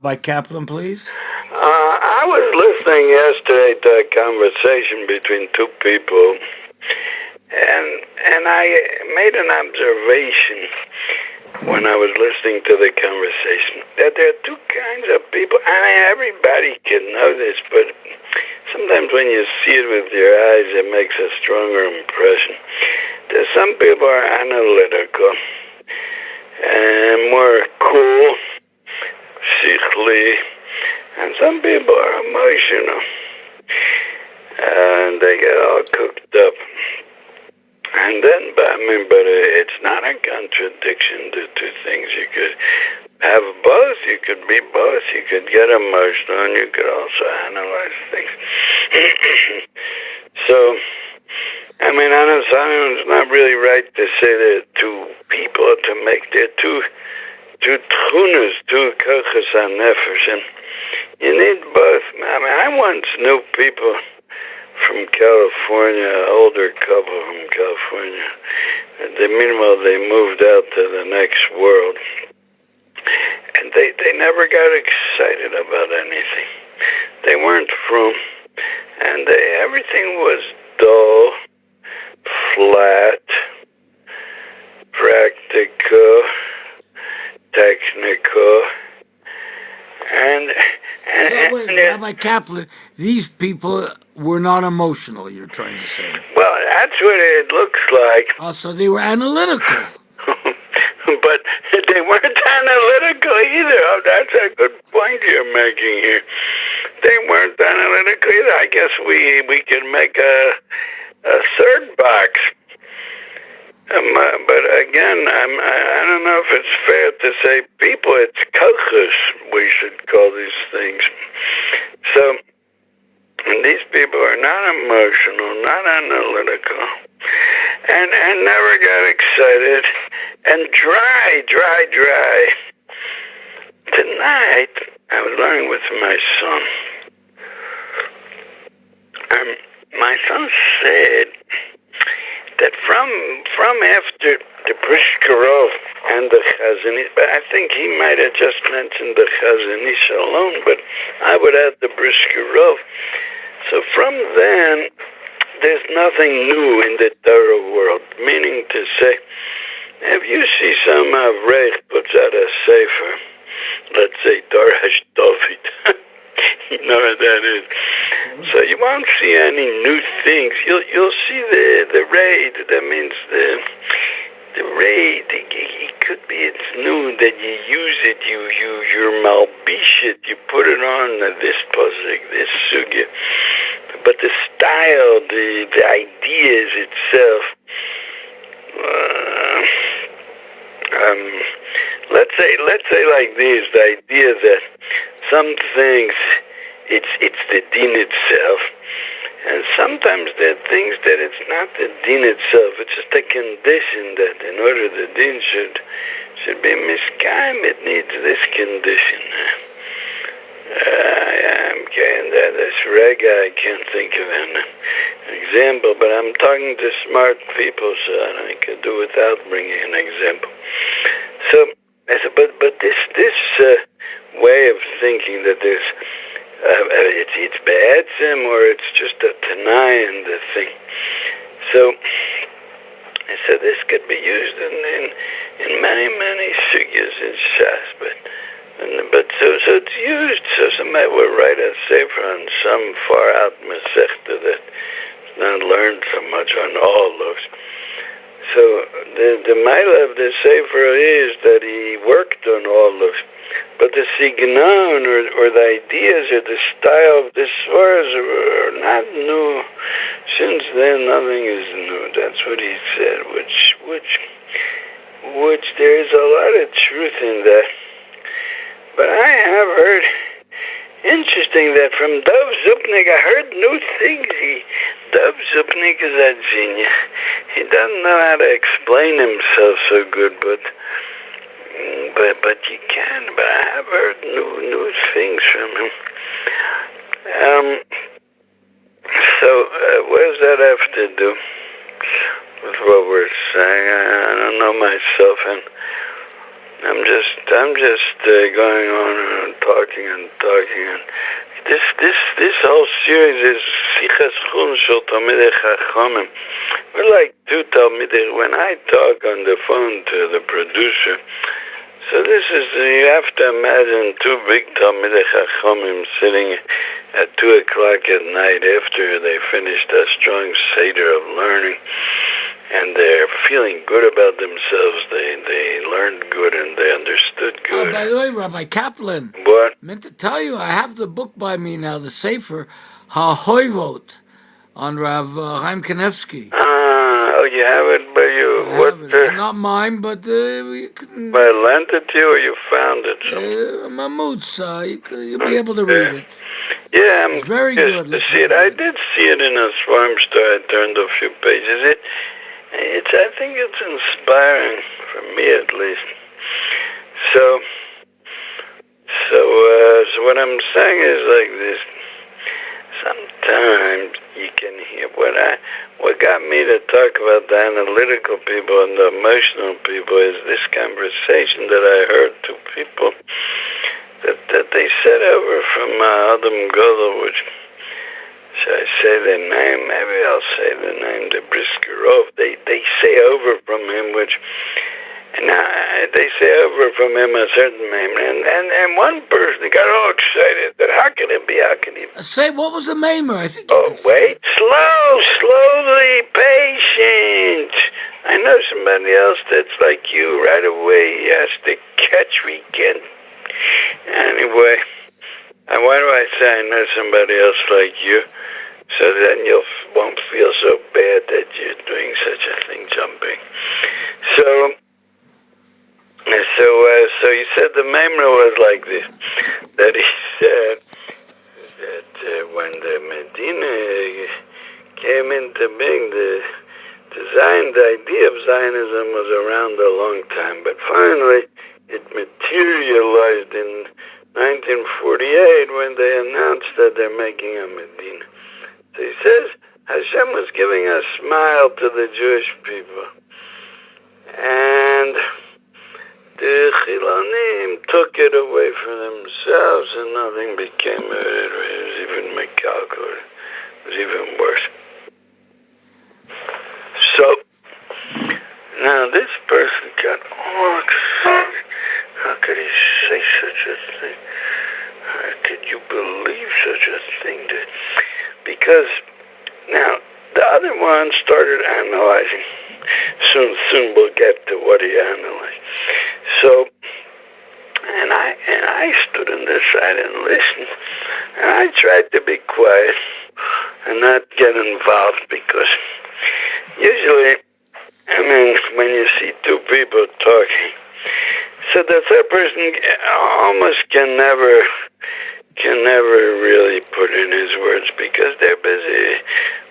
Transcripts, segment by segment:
By Kaplan, please. I was listening yesterday to a conversation between two people, and I made an observation when I was listening to the conversation that there are two kinds of people. I mean, everybody can know this, but sometimes when you see it with your eyes, it makes a stronger impression. There's some people are analytical and more cool, sickly, and some people are emotional, and they get all cooked up. And then, but it's not a contradiction, the two things. You could have both. You could be both. You could get emotional, and you could also analyze things. So, I mean, I know it's not really right to say there are two people to make. There are two tchunas, two kochas hanefesh, and you need both. I mean, I once knew people from California, an older couple from California. Meanwhile, they moved out to the next world. And they never got excited about anything. They weren't from, and everything was dull, flat, practical, technical, and So wait, Rabbi Kaplan, these people were not emotional. You're trying to say? Well, that's what it looks like. So they were analytical. But they weren't analytical either. Oh, that's a good point you're making here. They weren't analytical either. I guess we can make a third box. But again, I don't know if it's fair to say people. It's kochus, we should call these things. So, and these people are not emotional, not analytical, and never got excited, and dry. Tonight, I was learning with my son. My son said that from after the brisker and the chazanish, but I think he might have just mentioned the chazanish alone, but I would add the brisker. So from then, there's nothing new in the Torah world. Meaning to say, if you see some Avrech puts out a sefer, let's say Torah David, you know what that is. So you won't see any new things. You'll see the raid. That means the raid. It could be it's new that you use it. You're malbish it. You put it on this pasuk, this sugya. But the style, the ideas itself. Let's say like this: the idea that some things it's the din itself, and sometimes there are things that it's not the din itself. It's just a condition that in order the din should be miskayim, it needs this condition. This rega, I can't think of an example, but I'm talking to smart people, so I could do without bringing an example. So, but this way of thinking that there's it's ba'etzim or it's just a tanai in the thing. So this could be used in many sugyas in Shas, but so it's used. So somebody will write a sefer on some far out masechta that's not learned so much on all those. So the mila of the sefer is that he worked on all those, but the signon or the ideas or the style of the swears are not new. Since then, nothing is new. That's what he said. Which there is a lot of truth in that. But I have heard, interesting that from Dov Zupnik, I heard new things. Dov Zupnik is a genius. He doesn't know how to explain himself so good, but you can. But I have heard new things from him. So what does that have to do with what we're saying? I don't know myself, and I'm just going on and talking and talking. And this whole series is Sichas Chun Shel Talmidei Chachamim. We're like two Talmidei. When I talk on the phone to the producer, so this is, you have to imagine two big Talmidei Chachamim sitting at 2 o'clock at night after they finished a strong Seder of learning, and they're feeling good about themselves. They learned good and they understood good. Oh, by the way, Rabbi Kaplan. What? I meant to tell you, I have the book by me now, the Sefer HaHoivot on Rav Chaim Kanevsky. Oh, you have it, but you... I have it. Not mine, but you can... I lent it to you or you found it somewhere? Mamutza, you'll be able to read it. Yeah, I'm it's very good good. to see it. I did see it in a farm store. I turned a few pages. I think it's inspiring, for me at least. So what I'm saying is like this. Sometimes you can hear what got me to talk about the analytical people and the emotional people is this conversation that I heard two people that they said over from Adam Godel, which, should I say the name? Maybe I'll say the name, the brisker. They say over from him, which, they say over from him a certain name, and one person got all excited that how can it be? Say, what was the Maimer? I think. Wait, slowly, patient. I know somebody else that's like you. Right away, he has to catch weekend. Anyway, and why do I say I know somebody else like you? So then you won't feel so bad that you're doing such a thing, jumping. So he said the Memra was like this, that he said that when the Medina came into being, the idea of Zionism was around a long time, but finally it materialized in 1948 when they announced that they're making a Medina. So he says Hashem was giving a smile to the Jewish people, and the Chilonim took it away from themselves, and nothing became of it. It was even Mekalkor. It was even worse. So now this person got all excited. How could he say such a thing? How could you believe such a thing? Because now the other one started analyzing. Soon we'll get to what he analyzed. So, and I stood on this side and listened, and I tried to be quiet and not get involved because usually, when you see two people talking, so the third person almost can never really put in his words because they're busy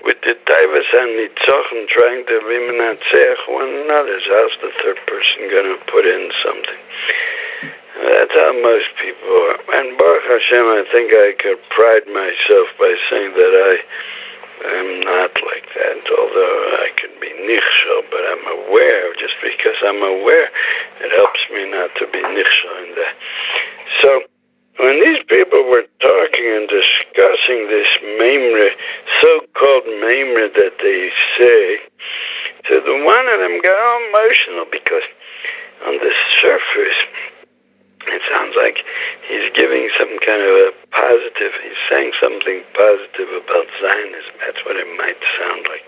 with the Taivas and Nitzochen trying to be menatzeach one another. So how's the third person going to put in something? That's how most people are. And Baruch Hashem, I think I could pride myself by saying that I am not like that, although I could be nichshel, but I'm aware. Just because I'm aware, it helps me not to be nichshel in that. So when these people were talking and discussing this Memre, so-called Memre that they say, so the one of them got all emotional because on the surface, it sounds like he's giving some kind of a positive, he's saying something positive about Zionism. That's what it might sound like.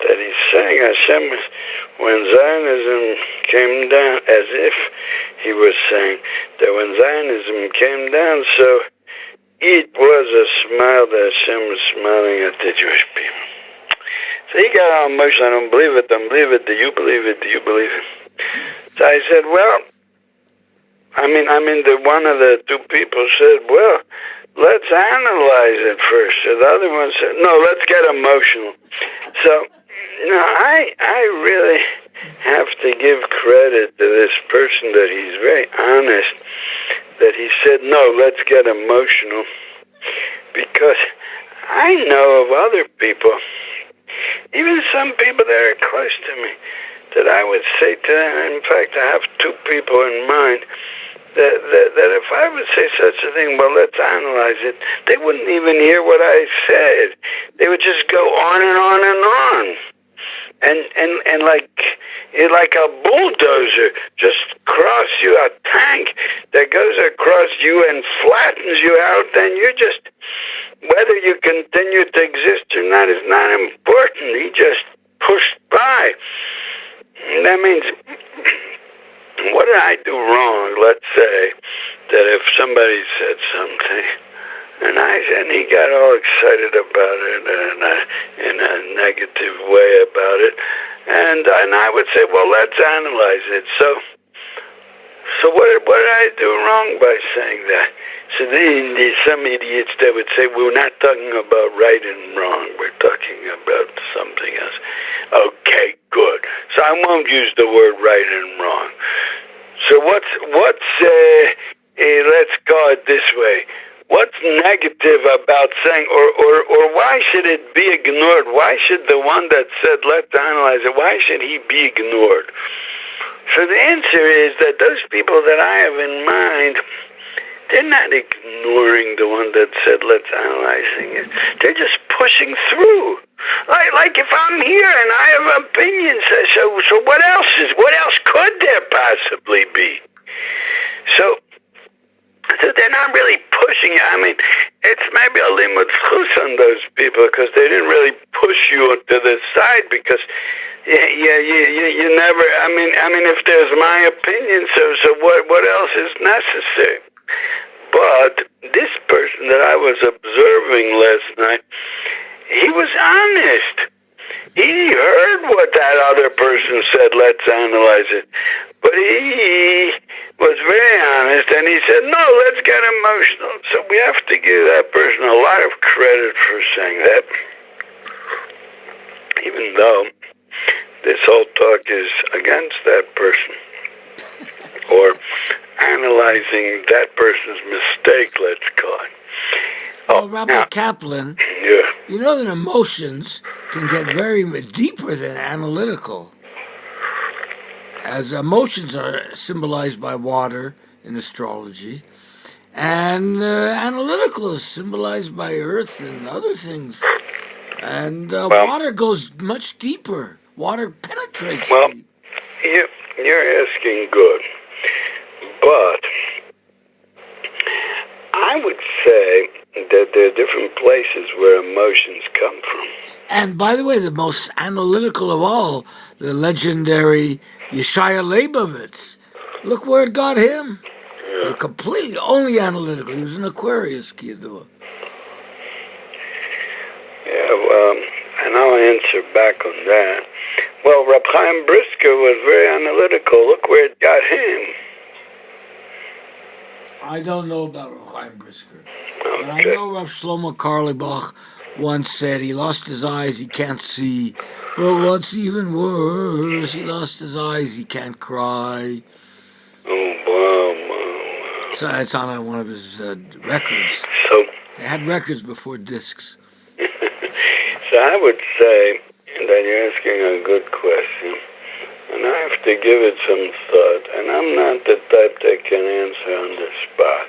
That he's saying Hashem, when Zionism came down, as if he was saying that when Zionism came down, so it was a smile that Hashem was smiling at the Jewish people. So he got all emotional. I don't believe it. Do you believe it? Do you believe it? So I said, well, the one of the two people said, well, let's analyze it first. So the other one said, no, let's get emotional. So, I really have to give credit to this person that he's very honest, that he said, no, let's get emotional, because I know of other people, even some people that are close to me, that I would say to them, in fact, I have two people in mind, that if I would say such a thing, well, let's analyze it, they wouldn't even hear what I said. They would just go on and on and on. And like a bulldozer just cross you, a tank that goes across you and flattens you out, then you just, whether you continue to exist or not is not important. He just pushed by. And that means, what did I do wrong? Let's say that if somebody said something, and he got all excited about it in a negative way about it, and I would say, well, let's analyze it. So what did I do wrong by saying that? So then there's some idiots that would say, we're not talking about right and wrong, we're talking about something else. Okay, good. So I won't use the word right and wrong. So what's let's call it this way. What's negative about saying, or why should it be ignored? Why should the one that said, let's analyze it, why should he be ignored? So the answer is that those people that I have in mind, they're not ignoring the one that said, let's analyzing it. They're just pushing through. Like if I'm here and I have opinions, so what else could there possibly be? So they're not really pushing you. I mean, it's maybe a limud chus on those people because they didn't really push you to the side because you never. I mean, if there's my opinion, so what else is necessary? But this person that I was observing last night, he was honest. He heard what that other person said, let's analyze it. But he was very honest, and he said, no, let's get emotional. So we have to give that person a lot of credit for saying that, even though this whole talk is against that person, or analyzing that person's mistake, let's call it. Well, Rabbi Kaplan, Yeah. you know that emotions can get very deeper than analytical. As emotions are symbolized by water in astrology, and analytical is symbolized by earth and other things. And water goes much deeper. Water penetrates. Well, you're asking good, but I would say that there are different places where emotions come from. And by the way, the most analytical of all, the legendary Yeshaya Leibovitz. Look where it got him. Yeah. Completely only analytical. He was an Aquarius, Kiyadua. Yeah, well, and I'll answer back on that. Well, Reb Chaim Brisker was very analytical. Look where it got him. I don't know about Reb Chaim Brisker. Okay. But I know Rav Shlomo Karlebach once said he lost his eyes, he can't see. But what's even worse, he lost his eyes, he can't cry. Oh, wow. So it's on one of his records. So, they had records before discs. So I would say that you're asking a good question, and I have to give it some thought, and I'm not the type that can answer on the spot,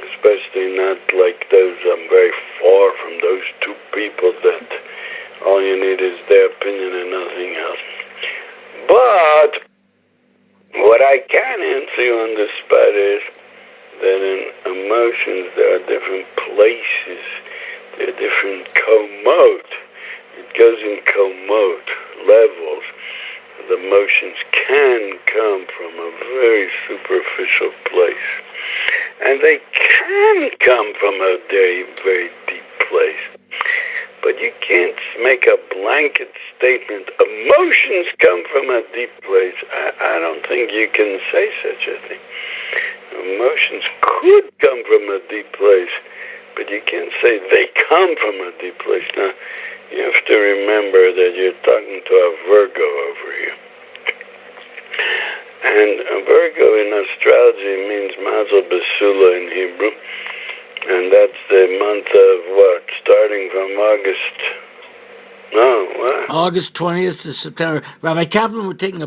especially not like those. I'm very far from those two people that all you need is their opinion and nothing else. But what I can answer you on the spot is that in emotions there are different places. There are different co-mode. It goes in co-mode levels. The emotions can come from a very superficial place. And they can come from a very, very deep place. But you can't make a blanket statement, emotions come from a deep place. I don't think you can say such a thing. Emotions could come from a deep place, but you can't say they come from a deep place. Now, you have to remember that you're talking to a Virgo over here. And a Virgo in astrology means Mazel Besula in Hebrew. And that's the month of what? Starting from August No, what? August 20th to September. Rabbi Kaplan, we're taking a